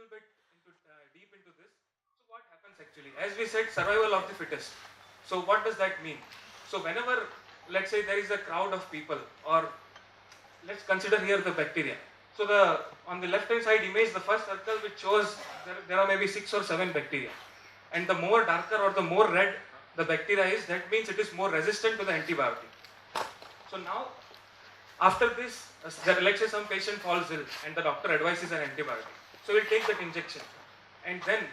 little bit deep into this. So what happens actually? As we said, survival of the fittest. So what does that mean? So whenever, let's say there is a crowd of people, or let's consider here the bacteria. So on the left hand side image, the first circle which shows there are maybe 6 or 7 bacteria. And the more darker or the more red the bacteria is, that means it is more resistant to the antibiotic. So now, after this, let's say some patient falls ill and the doctor advises an antibiotic. So we'll take that injection. And then,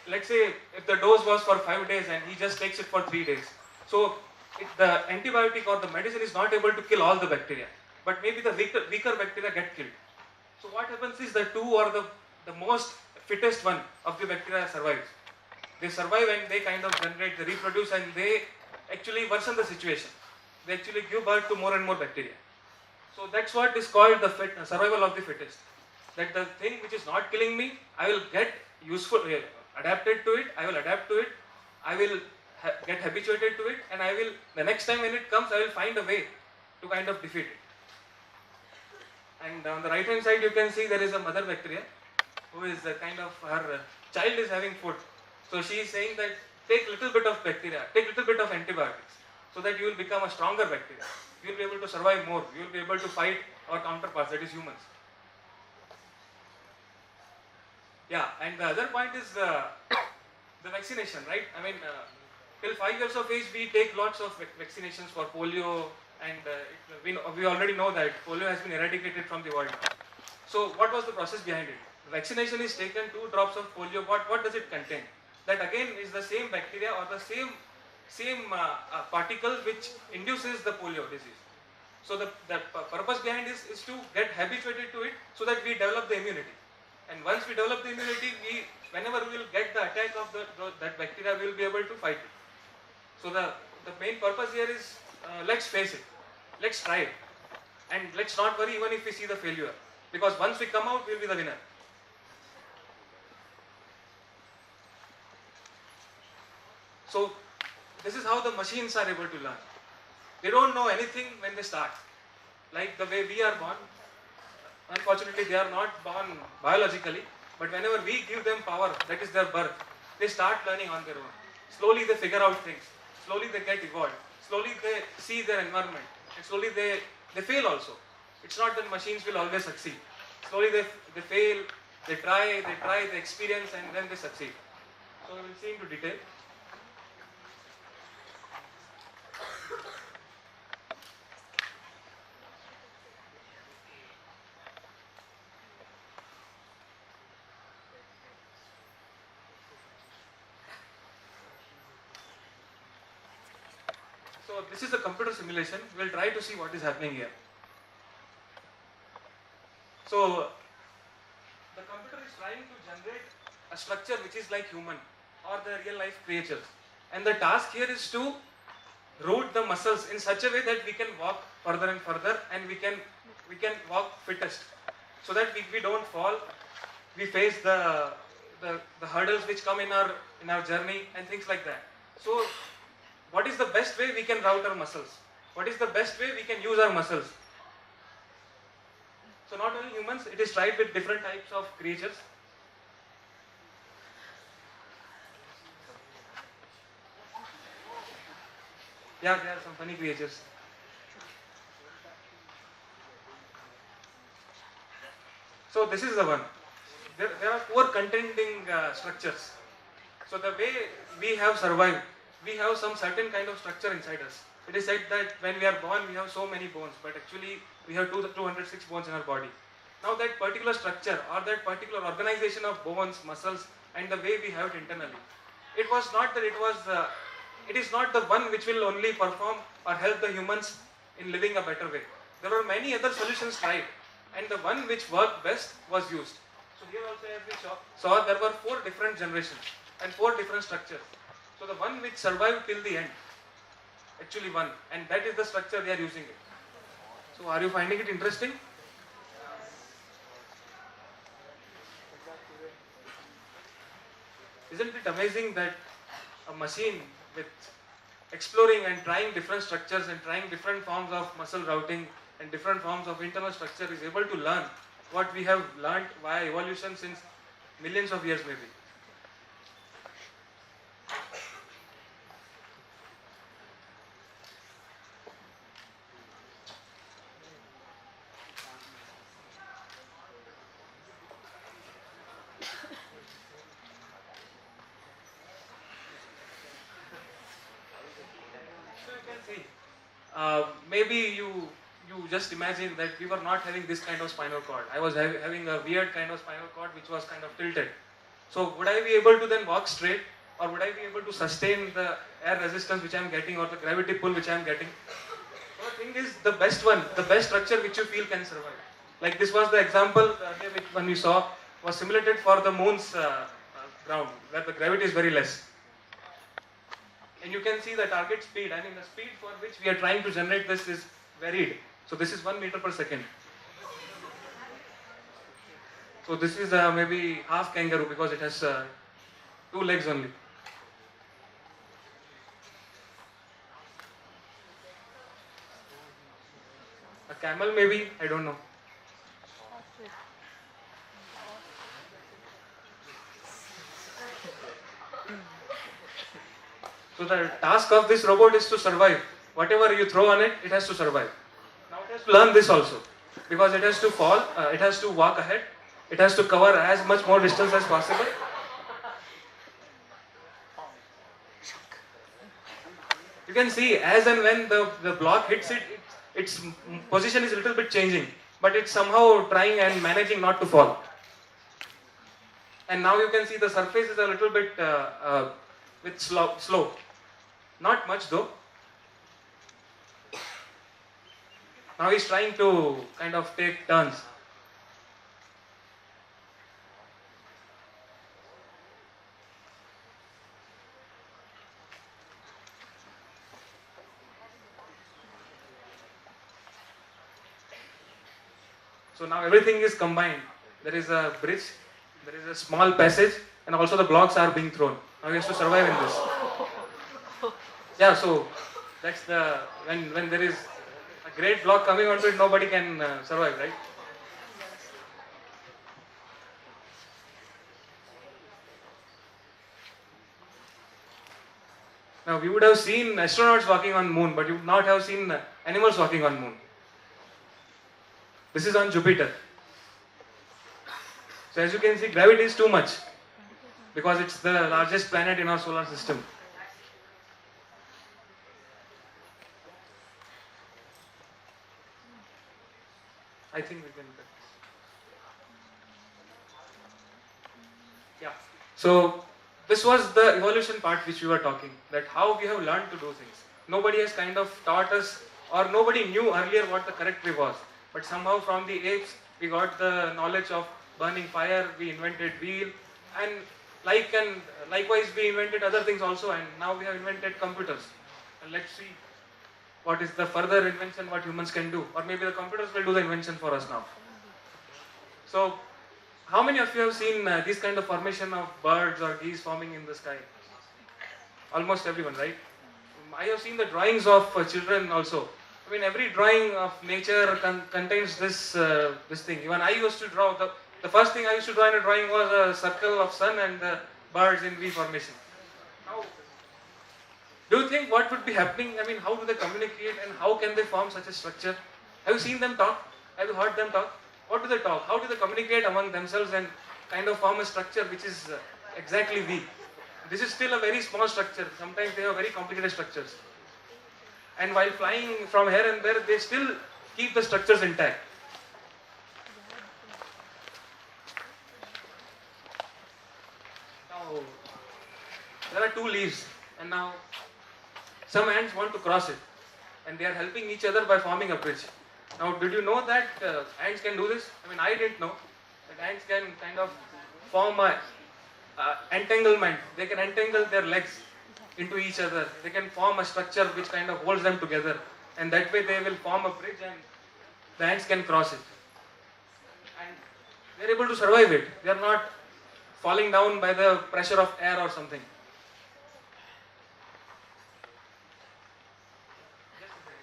let's say if the dose was for 5 days and he just takes it for 3 days. So the antibiotic or the medicine is not able to kill all the bacteria, but maybe the weaker bacteria get killed. So what happens is the 2 or the most fittest one of the bacteria survives. They survive and they kind of generate, they reproduce, and they actually worsen the situation. They actually give birth to more and more bacteria. So that's what is called the survival of the fittest. That the thing which is not killing me, I will get adapted to it, I will adapt to it, I will get habituated to it, and the next time when it comes, I will find a way to kind of defeat it. And on the right hand side, you can see there is a mother bacteria who is her child is having food. So she is saying that take little bit of bacteria, take little bit of antibiotics, so that you will become a stronger bacteria. You will be able to survive more. You will be able to fight our counterparts, that is humans. Yeah, and the other point is the vaccination, right? I mean, till 5 years of age, we take lots of vaccinations for polio, and we already know that polio has been eradicated from the world. So what was the process behind it? Vaccination is taken, 2 drops of polio. What does it contain? That again is the same bacteria or the same particle which induces the polio disease. So the purpose behind this is to get habituated to it so that we develop the immunity. And once we develop the immunity, whenever we will get the attack of that bacteria, we will be able to fight it. So the main purpose here is, let's face it, let's try it. And let's not worry even if we see the failure. Because once we come out, we will be the winner. So this is how the machines are able to learn. They don't know anything when they start. Like the way we are born, unfortunately they are not born biologically, but whenever we give them power, that is their birth, they start learning on their own. Slowly they figure out things, slowly they get evolved, slowly they see their environment, and slowly they fail also. It's not that machines will always succeed. Slowly they fail, they try, they experience, and then they succeed. So we will see into detail. So this is a computer simulation. We will try to see what is happening here. So the computer is trying to generate a structure which is like human or the real life creatures. And the task here is to root the muscles in such a way that we can walk further and further, and we can walk fittest, so that we don't fall. We face the hurdles which come in our journey and things like that. So what is the best way we can route our muscles? What is the best way we can use our muscles? So not only humans, it is tried with different types of creatures. Yeah, there are some funny creatures. So this is the one. There are 4 contending structures. So the way we have survived, we have some certain kind of structure inside us. It is said that when we are born, we have so many bones, but actually we have 206 bones in our body. Now that particular structure or that particular organization of bones, muscles, and the way we have it internally, it was not that it is not the one which will only perform or help the humans in living a better way. There were many other solutions tried, and the one which worked best was used. So here also, as we saw there were 4 different generations and 4 different structures. So the one which survived till the end actually won, and that is the structure they are using it. So are you finding it interesting? Isn't it amazing that a machine with exploring and trying different structures and trying different forms of muscle routing and different forms of internal structure is able to learn what we have learned via evolution since millions of years maybe. So you can see, maybe you just imagine that we were not having this kind of spinal cord. I was having a weird kind of spinal cord which was kind of tilted. So would I be able to then walk straight, or would I be able to sustain the air resistance which I am getting, or the gravity pull which I am getting? So the thing is, the best one, the best structure which you feel can survive. Like this was the example which one we saw was simulated for the moon's ground, where the gravity is very less. And you can see the target speed. I mean, the speed for which we are trying to generate this is varied. So this is 1 meter per second. So this is maybe half kangaroo because it has 2 legs only. A camel maybe, I don't know. So the task of this robot is to survive. Whatever you throw on it, it has to survive. Now it has to learn this also, because it has to fall, it has to walk ahead, it has to cover as much more distance as possible. You can see as and when the block hits it, its position is a little bit changing, but it's somehow trying and managing not to fall. And now you can see the surface is a little bit with slope. Not much though. Now he's trying to kind of take turns. So now everything is combined. There is a bridge, there is a small passage, and also the blocks are being thrown. Now he has to survive in this. Yeah, so that's the when there is a great block coming onto it, nobody can survive, right? Now we would have seen astronauts walking on moon, but you would not have seen animals walking on moon. This is on Jupiter. So as you can see, gravity is too much because it's the largest planet in our solar system. I think we can cut this. Yeah. So this was the evolution part which we were talking, that how we have learned to do things. Nobody has kind of taught us, or nobody knew earlier what the correct way was. But somehow from the apes, we got the knowledge of burning fire, we invented wheel, and likewise we invented other things also, and now we have invented computers. And let's see what is the further invention what humans can do, or maybe the computers will do the invention for us now. So how many of you have seen this kind of formation of birds or geese forming in the sky? Almost everyone, right? I have seen the drawings of children also. I mean, every drawing of nature contains this this thing. Even I used to draw, the first thing I used to draw in a drawing was a circle of sun and the birds in V formation. Now, do you think what would be happening? I mean, how do they communicate and how can they form such a structure? Have you seen them talk? Have you heard them talk? What do they talk? How do they communicate among themselves and kind of form a structure which is exactly V? This is still a very small structure. Sometimes they have very complicated structures. And while flying from here and there, they still keep the structures intact. Now, there are 2 leaves, and now some ants want to cross it, and they are helping each other by forming a bridge. Now, did you know that ants can do this? I mean, I didn't know that ants can kind of form a entanglement. They can entangle their legs into each other. They can form a structure which kind of holds them together, and that way they will form a bridge and the ants can cross it. And they are able to survive it. They are not falling down by the pressure of air or something.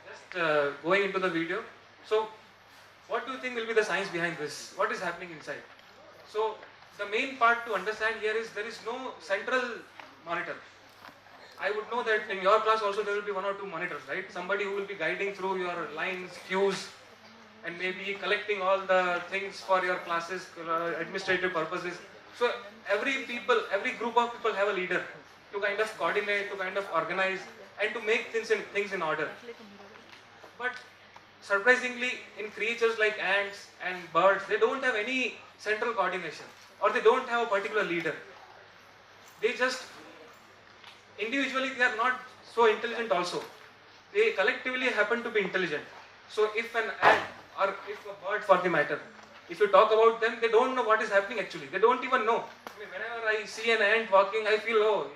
Just going into the video. So, what do you think will be the science behind this? What is happening inside? So, the main part to understand here is there is no central monitor. I would know that in your class also there will be one or two monitors, right? Somebody who will be guiding through your lines, cues, and maybe collecting all the things for your classes, administrative purposes. So every group of people have a leader to kind of coordinate, to kind of organize, and to make things in order. But surprisingly, in creatures like ants and birds, they don't have any central coordination, or they don't have a particular leader. They just individually they are not so intelligent also. They collectively happen to be intelligent. So if an ant or if a bird for the matter, if you talk about them, they don't know what is happening actually. They don't even know. I mean, whenever I see an ant walking, I feel, oh,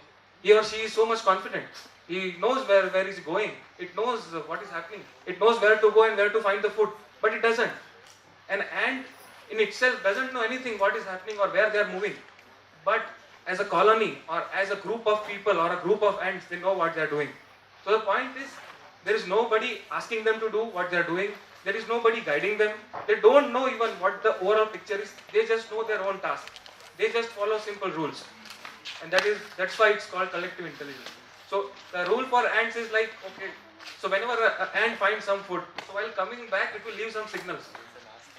he or she is so much confident. He knows where he's going. It knows what is happening. It knows where to go and where to find the food. But it doesn't. An ant in itself doesn't know anything what is happening or where they are moving. But as a colony or as a group of people or a group of ants, they know what they are doing. So the point is, there is nobody asking them to do what they are doing. There is nobody guiding them. They don't know even what the overall picture is. They just know their own task. They just follow simple rules. And that's why it's called collective intelligence. So the rule for ants is like, okay, so whenever an ant finds some food, so while coming back, it will leave some signals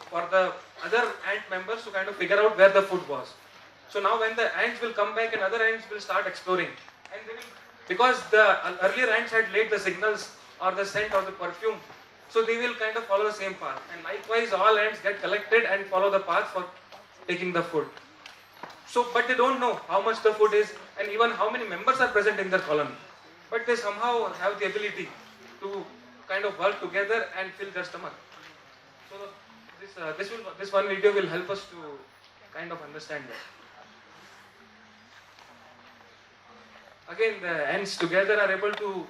for the other ant members to kind of figure out where the food was. So now when the ants will come back and other ants will start exploring, and they will, because the earlier ants had laid the signals or the scent or the perfume, so they will kind of follow the same path. And likewise, all ants get collected and follow the path for taking the food. So, but they don't know how much the food is and even how many members are present in their colony. But they somehow have the ability to kind of work together and fill their stomach. So this one video will help us to kind of understand that. Again, the ants together are able to,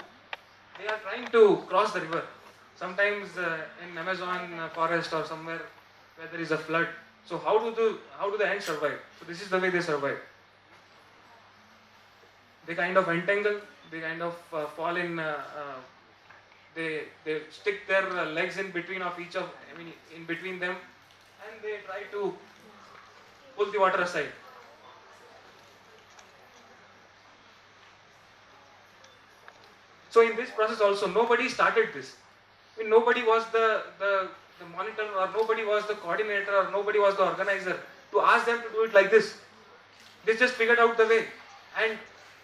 they are trying to cross the river. Sometimes in Amazon forest or somewhere where there is a flood. So how do the ants survive? So this is the way they survive. They kind of entangle, they kind of fall in, they stick their legs in between of each of, in between them, and they try to pull the water aside. So in this process also, nobody started this. I mean, nobody was the monitor, or nobody was the coordinator, or nobody was the organizer to ask them to do it like this. They just figured out the way, and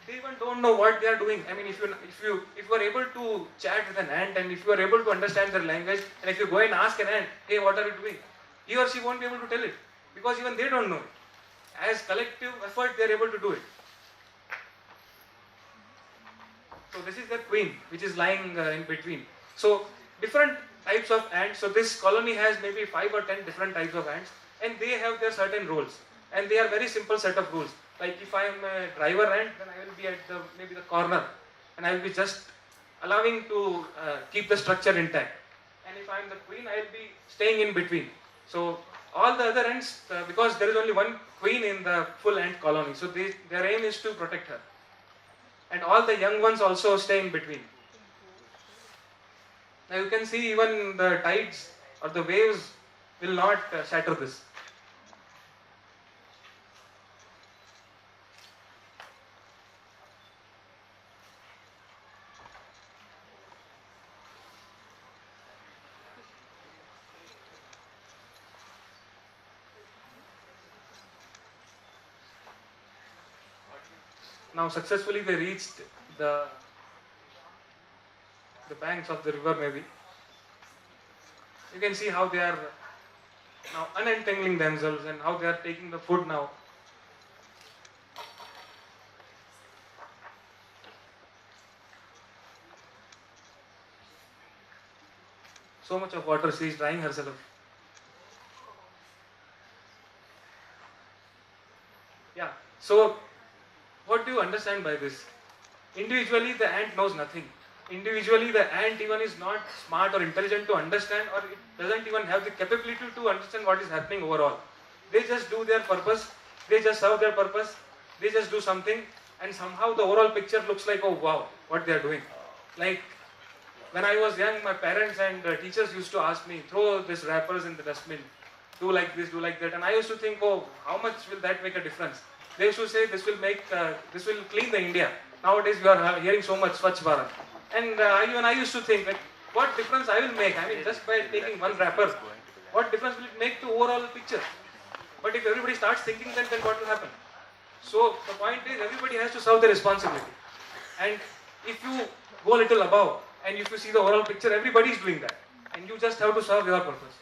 they even don't know what they are doing. I mean, if you are able to chat with an ant, and if you are able to understand their language, and if you go and ask an ant, hey, what are you doing? He or she won't be able to tell it, because even they don't know it. As collective effort, they are able to do it. So this is the queen, which is lying in between. So different types of ants. So this colony has maybe 5 or 10 different types of ants, and they have their certain roles, and they are very simple set of rules. Like if I am a driver ant, then I will be at maybe the corner, and I will be just allowing to keep the structure intact. And if I am the queen, I will be staying in between. So all the other ants, because there is only one queen in the full ant colony, so their aim is to protect her. And all the young ones also stay in between. Now you can see even the tides or the waves will not shatter this. Now successfully they reached the banks of the river maybe. You can see how they are now unentangling themselves and how they are taking the food now. So much of water, she is drying herself. Yeah, so what do you understand by this? Individually the ant knows nothing. Individually the ant even is not smart or intelligent to understand, or it doesn't even have the capability to understand what is happening overall. They just do their purpose, they just serve their purpose, they just do something, and somehow the overall picture looks like, oh wow, what they are doing. Like when I was young, my parents and teachers used to ask me, throw these wrappers in the dustbin. do like this, do like that. And I used to think, oh, how much will that make a difference? They used to say this will clean the India. Nowadays you are hearing so much Swachh Bharat. And even I used to think that what difference I will make? I mean, just by taking one wrapper, what difference will it make to overall picture? But if everybody starts thinking that, then what will happen? So the point is, everybody has to serve the responsibility. And if you go a little above, and if you see the overall picture, everybody is doing that. And you just have to serve your purpose.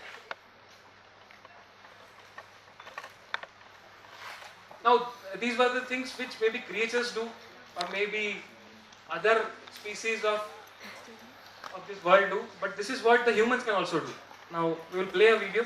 Now, these were the things which maybe creatures do, or maybe other species of this world do, but this is what the humans can also do. Now, we will play a video.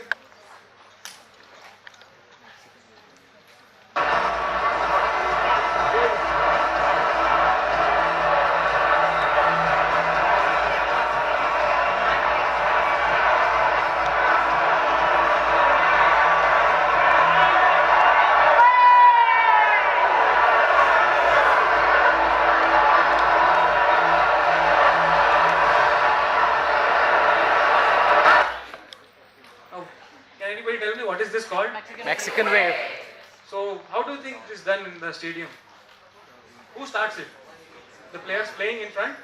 What is this called? Mexican wave. So, how do you think it is done in the stadium? Who starts it? The players playing in front?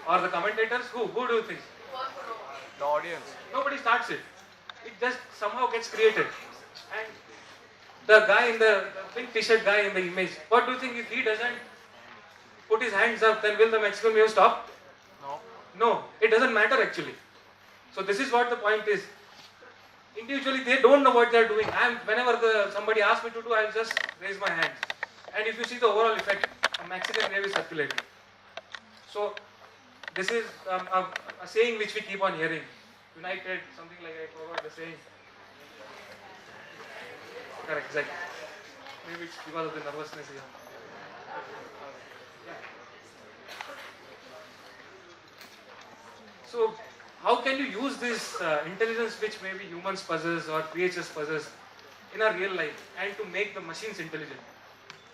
Or the commentators? Who do you think? The audience. Nobody starts it. It just somehow gets created. And the guy in the pink t-shirt guy in the image, what do you think if he doesn't put his hands up, then will the Mexican wave stop? No. No, it doesn't matter actually. So this is what the point is. Individually, they don't know what they are doing. Whenever somebody asks me to do, I'll just raise my hands. And if you see the overall effect, a Mexican wave is circulating. So this is a saying which we keep on hearing. United, something like, I forgot the saying. Correct, exactly. Maybe it's because of the nervousness here. So, how can you use this intelligence which maybe humans possess or creatures possess in our real life and to make the machines intelligent?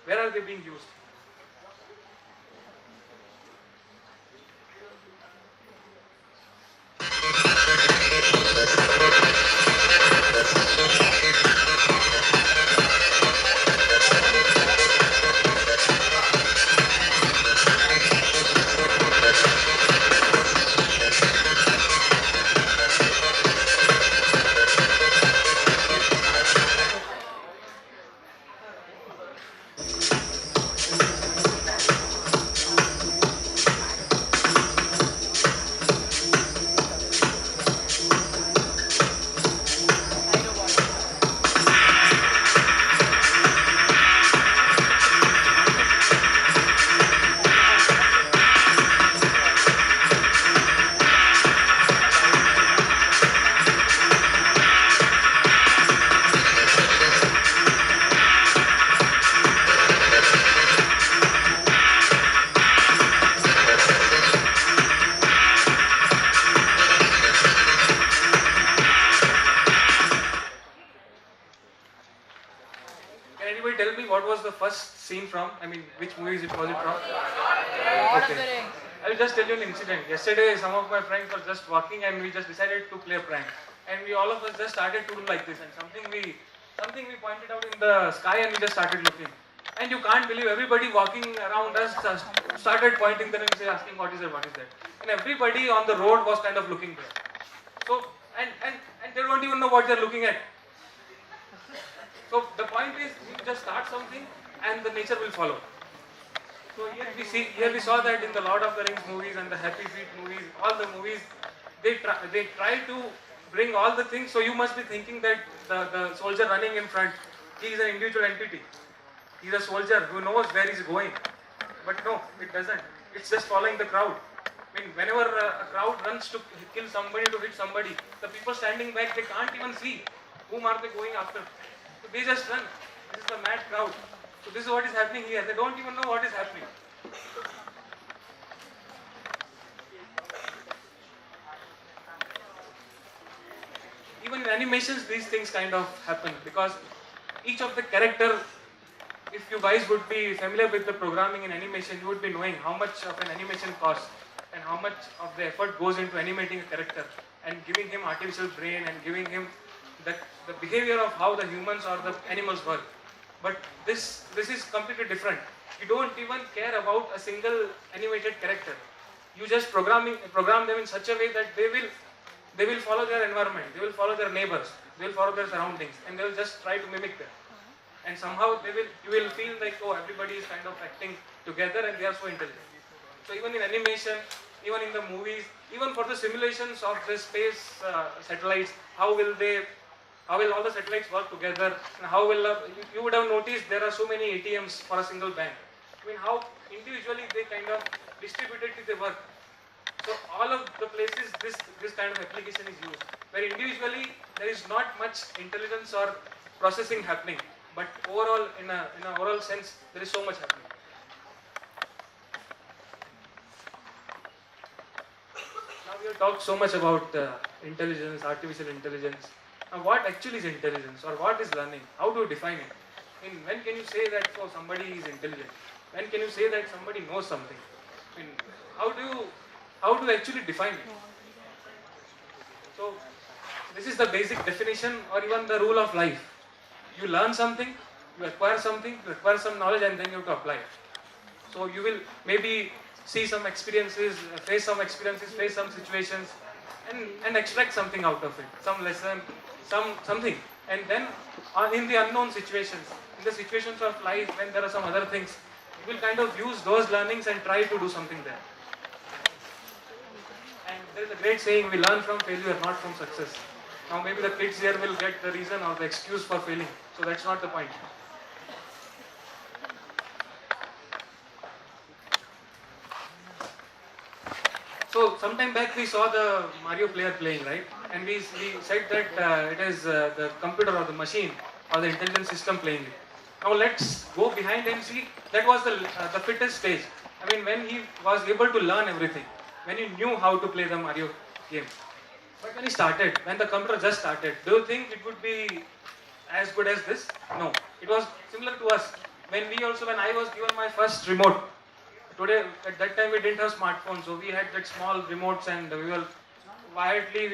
Where are they being used? Tell me what was the first scene from? I mean, which movies was it from? Lord of the Rings. I'll just tell you an incident. Yesterday, some of my friends were just walking and we just decided to play a prank. And we all of us just started to do like this. And something we pointed out in the sky and we just started looking. And you can't believe everybody walking around us started pointing them and asking what is that, what is that. And everybody on the road was kind of looking there. So, and they don't even know what they're looking at. So the point is, you just start something and the nature will follow. So here we saw that in the Lord of the Rings movies and the Happy Feet movies, all the movies, they try to bring all the things. So you must be thinking that the soldier running in front, he is an individual entity. He's a soldier who knows where he's going. But no, it doesn't. It's just following the crowd. I mean, whenever a crowd runs to kill somebody, to hit somebody, the people standing back, they can't even see whom are they going after. So they just run. This is the mad crowd. So this is what is happening here. They don't even know what is happening. Even in animations, these things kind of happen because each of the character, if you guys would be familiar with the programming in animation, you would be knowing how much of an animation costs and how much of the effort goes into animating a character and giving him artificial brain and giving him the behavior of how the humans or the animals work. But this is completely different. You don't even care about a single animated character. You just program them in such a way that they will follow their environment, they will follow their neighbors, they will follow their surroundings, and they will just try to mimic them. And somehow you will feel like, oh, everybody is kind of acting together and they are so intelligent. So even in animation, even in the movies, even for the simulations of the space satellites, how will all the satellites work together, and how will you would have noticed there are so many ATMs for a single bank. I mean, how individually they kind of distributed the work. So all of the places this kind of application is used, where individually there is not much intelligence or processing happening, but overall in a overall sense there is so much happening. Now we have talked so much about intelligence, artificial intelligence. Now what actually is intelligence, or what is learning? How do you define it? I mean, when can you say that somebody is intelligent? When can you say that somebody knows something? I mean, how do you actually define it? So this is the basic definition, or even the rule of life. You learn something, you acquire something, you acquire some knowledge, and then you have to apply it. So you will maybe see some experiences, face some situations, and extract something out of it, some lesson, something. And then in the unknown situations, in the situations of life when there are some other things, you will kind of use those learnings and try to do something there. And there is a great saying, we learn from failure, not from success. Now maybe the kids here will get the reason or the excuse for failing, so that's not the point. So sometime back we saw the Mario player playing, right? And we said that it is the computer or the machine or the intelligent system playing it. Now let's go behind and see that was the fittest stage. I mean, when he was able to learn everything, when he knew how to play the Mario game. But when he started, when the computer just started, do you think it would be as good as this? No. It was similar to us. When I was given my first remote, today, at that time we didn't have smartphones, so we had that small remotes, and we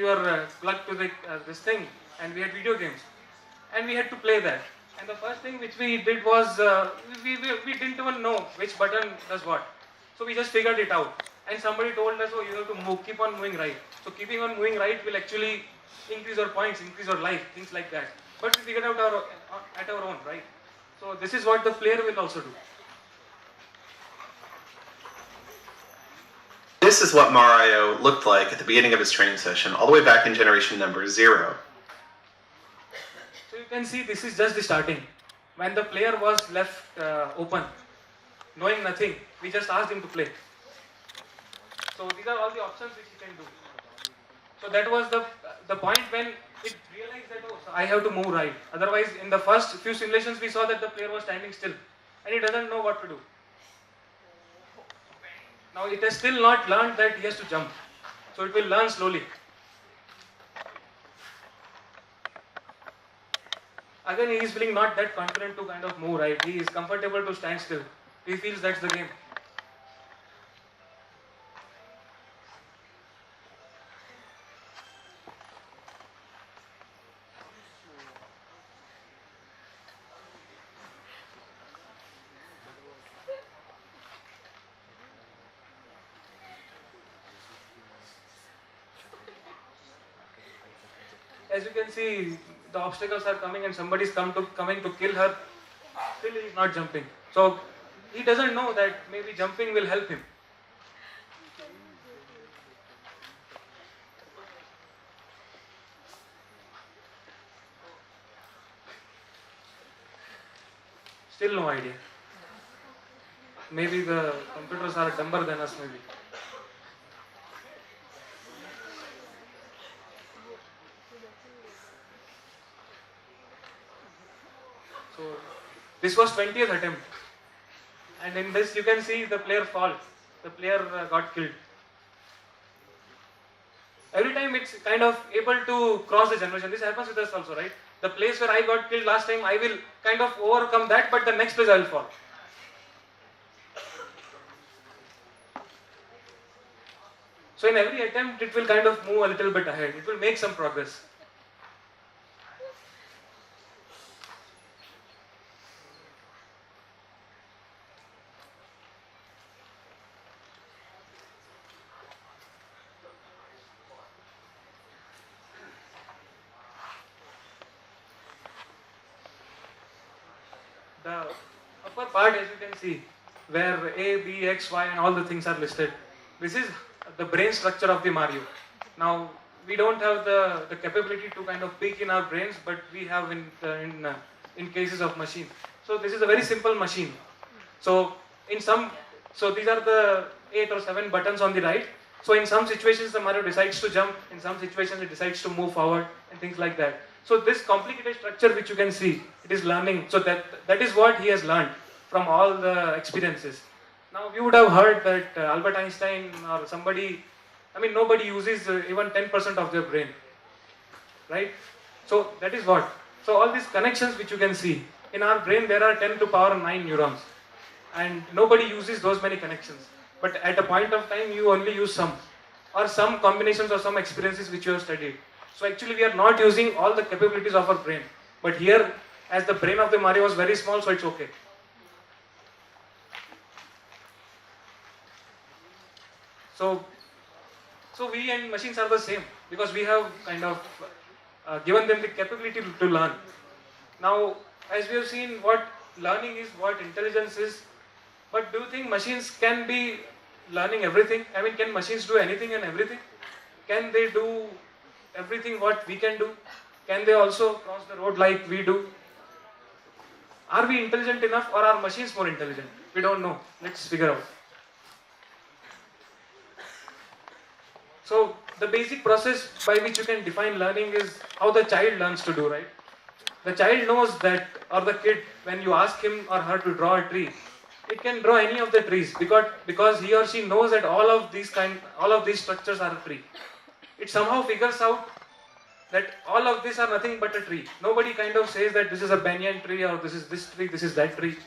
were plugged to this thing, and we had video games, and we had to play that. And the first thing which we did was we didn't even know which button does what, so we just figured it out. And somebody told us, oh, you have to keep on moving right. So keeping on moving right will actually increase your points, increase your life, things like that. But we figured out at our own, right? So this is what the player will also do. This is what Mario looked like at the beginning of his training session, all the way back in generation number 0. So you can see this is just the starting. When the player was left open, knowing nothing, we just asked him to play. So these are all the options which he can do. So that was the point when it realized that, oh, so I have to move right. Otherwise, in the first few simulations, we saw that the player was standing still and he doesn't know what to do. Now it has still not learned that he has to jump. So it will learn slowly. Again, he is feeling not that confident to kind of move right. He is comfortable to stand still. He feels that's the game. As you can see, the obstacles are coming and somebody is coming to kill her. Still he is not jumping. So he doesn't know that maybe jumping will help him. Still no idea. Maybe the computers are dumber than us, maybe. So this was 20th attempt, and in this you can see the player fall. The player got killed. Every time it's kind of able to cross the generation. This happens with us also, right? The place where I got killed last time, I will kind of overcome that, but the next place I will fall. So So in every attempt, it will kind of move a little bit ahead. It will make some progress. The upper part, as you can see, where A, B, X, Y and all the things are listed. This is the brain structure of the Mario. Now, we don't have the capability to kind of peek in our brains, but we have in cases of machine. So this is a very simple machine. So so these are the 8 or 7 buttons on the right. So in some situations the Mario decides to jump, in some situations it decides to move forward and things like that. So this complicated structure which you can see, it is learning. So that is what he has learned from all the experiences. Now you would have heard that Albert Einstein or somebody, I mean nobody uses even 10% of their brain, right? So that is what. So all these connections which you can see, in our brain there are 10 to power 9 neurons and nobody uses those many connections. But at a point of time you only use some or some combinations or some experiences which you have studied. So actually we are not using all the capabilities of our brain. But here, as the brain of the Mario was very small, so it's okay. So we and machines are the same because we have kind of given them the capability to learn. Now, as we have seen what learning is, what intelligence is, but do you think machines can be learning everything? I mean, can machines do anything and everything? Can they do everything what we can do? Can they also cross the road like we do? Are we intelligent enough or are machines more intelligent? We don't know. Let's figure out. So the basic process by which you can define learning is how the child learns to do, right? The child knows that, or the kid, when you ask him or her to draw a tree, it can draw any of the trees because he or she knows that all of these structures are a tree. It somehow figures out that all of these are nothing but a tree. Nobody kind of says that this is a banyan tree or this is this tree, this is that tree.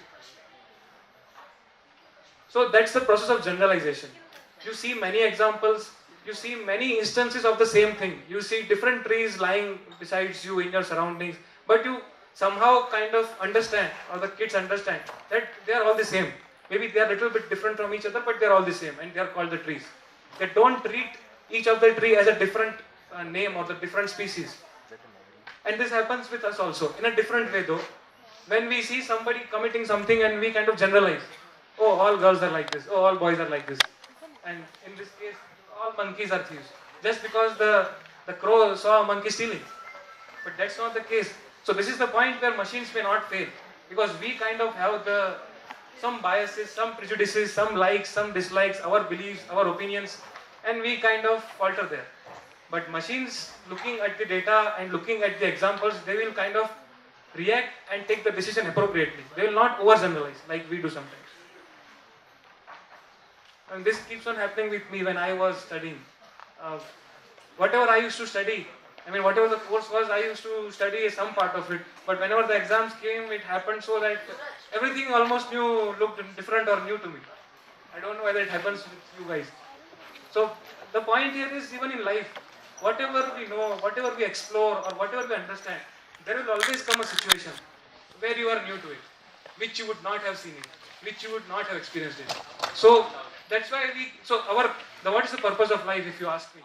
So that's the process of generalization. You see many examples, you see many instances of the same thing. You see different trees lying besides you in your surroundings, but you somehow kind of understand, or the kids understand, that they are all the same. Maybe they are a little bit different from each other, but they are all the same and they are called the trees. They don't treat each of the tree as a different name or the different species. And this happens with us also, in a different way though. When we see somebody committing something and we kind of generalize, oh, all girls are like this, oh, all boys are like this. And in this case, all monkeys are thieves. Just because the crow saw a monkey stealing. But that's not the case. So this is the point where machines may not fail. Because we kind of have some biases, some prejudices, some likes, some dislikes, our beliefs, our opinions, and we kind of falter there. But machines, looking at the data and looking at the examples, they will kind of react and take the decision appropriately. They will not overgeneralize like we do sometimes. And this keeps on happening with me when I was studying. Whatever I used to study, I mean whatever the course was, I used to study some part of it. But whenever the exams came, it happened so that everything almost looked different or new to me. I don't know whether it happens with you guys. So the point here is, even in life, whatever we know, whatever we explore or whatever we understand, there will always come a situation where you are new to it, which you would not have seen it, which you would not have experienced it. So that's why what is the purpose of life, if you ask me?